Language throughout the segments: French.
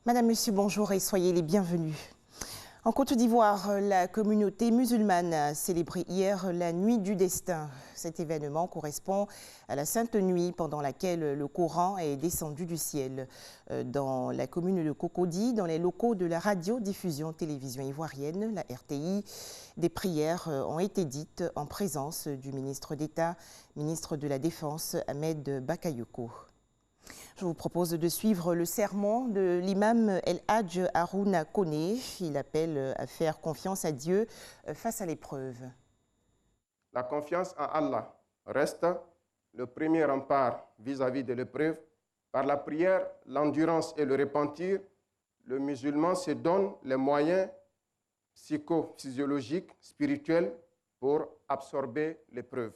Madame, Monsieur, bonjour et soyez les bienvenus. En Côte d'Ivoire, la communauté musulmane a célébré hier la Nuit du Destin. Cet événement correspond à la Sainte Nuit pendant laquelle le Coran est descendu du ciel. Dans la commune de Cocody, dans les locaux de la radiodiffusion télévision ivoirienne, la RTI, des prières ont été dites en présence du ministre d'État, ministre de la Défense, Ahmed Bakayoko. Je vous propose de suivre le sermon de l'imam El Hadj Harouna Koné. Il appelle à faire confiance à Dieu face à l'épreuve. La confiance en Allah reste le premier rempart vis-à-vis de l'épreuve. Par la prière, l'endurance et le repentir, le musulman se donne les moyens psychophysiologiques, spirituels pour absorber l'épreuve.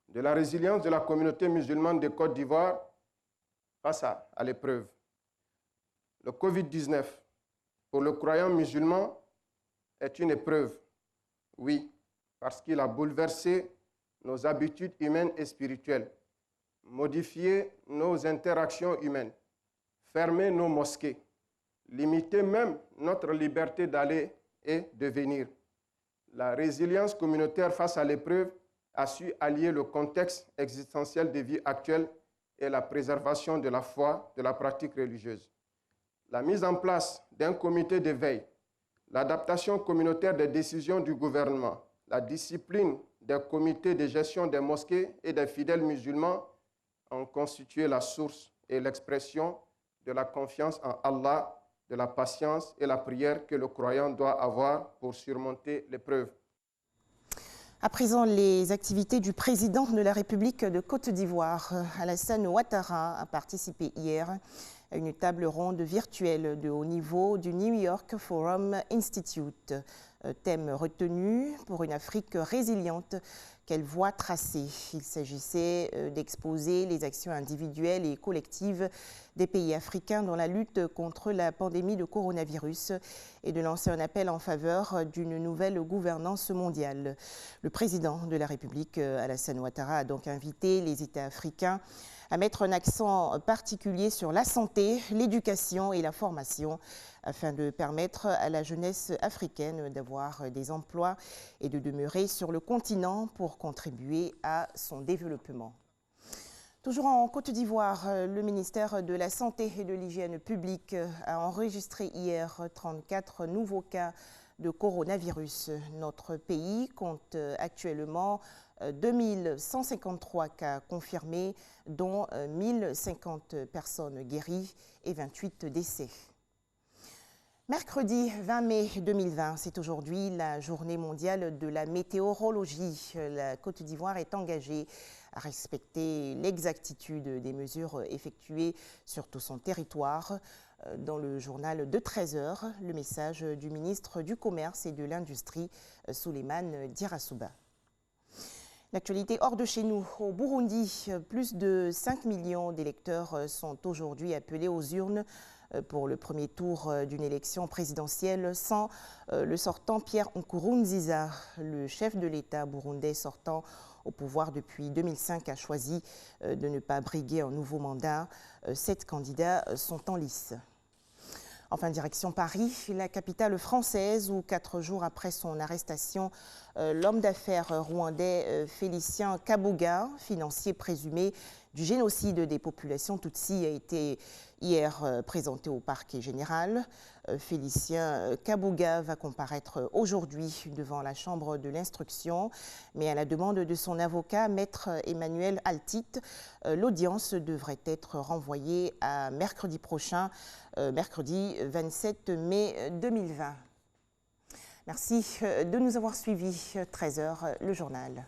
De la résilience de la communauté musulmane de Côte d'Ivoire face à l'épreuve. Le Covid-19, pour le croyant musulman, est une épreuve. Oui, parce qu'il a bouleversé nos habitudes humaines et spirituelles, modifié nos interactions humaines, fermé nos mosquées, limité même notre liberté d'aller et de venir. La résilience communautaire face à l'épreuve a su allier le contexte existentiel des vies actuelles et la préservation de la foi, de la pratique religieuse. La mise en place d'un comité de veille, l'adaptation communautaire des décisions du gouvernement, la discipline des comités de gestion des mosquées et des fidèles musulmans ont constitué la source et l'expression de la confiance en Allah, de la patience et la prière que le croyant doit avoir pour surmonter l'épreuve. À présent, les activités du président de la République de Côte d'Ivoire, Alassane Ouattara, a participé hier à une table ronde virtuelle de haut niveau du New York Forum Institute. Thème retenu pour une Afrique résiliente qu'elle voit tracer. Il s'agissait d'exposer les actions individuelles et collectives des pays africains dans la lutte contre la pandémie de coronavirus et de lancer un appel en faveur d'une nouvelle gouvernance mondiale. Le président de la République, Alassane Ouattara, a donc invité les États africains à mettre un accent particulier sur la santé, l'éducation et la formation afin de permettre à la jeunesse africaine d'avoir des emplois et de demeurer sur le continent pour contribuer à son développement. Toujours en Côte d'Ivoire, le ministère de la Santé et de l'Hygiène publique a enregistré hier 34 nouveaux cas de coronavirus. Notre pays compte actuellement 2153 cas confirmés, dont 1050 personnes guéries et 28 décès. Mercredi 20 mai 2020, c'est aujourd'hui la journée mondiale de la météorologie. La Côte d'Ivoire est engagée à respecter l'exactitude des mesures effectuées sur tout son territoire. Dans le journal de 13h, le message du ministre du Commerce et de l'Industrie, Souleymane Dirasouba. L'actualité hors de chez nous. Au Burundi, plus de 5 millions d'électeurs sont aujourd'hui appelés aux urnes pour le premier tour d'une élection présidentielle sans le sortant Pierre Nkurunziza. Le chef de l'État burundais sortant au pouvoir depuis 2005 a choisi de ne pas briguer un nouveau mandat. 7 candidats sont en lice. Enfin, direction Paris, la capitale française, où 4 jours après son arrestation, l'homme d'affaires rwandais Félicien Kabuga, financier présumé du génocide des populations Tutsi, a été hier présenté au parquet général. Félicien Kabuga va comparaître aujourd'hui devant la chambre de l'instruction, mais à la demande de son avocat, maître Emmanuel Altit, l'audience devrait être renvoyée à mercredi prochain, mercredi 27 mai 2020. Merci de nous avoir suivis. 13h, le journal.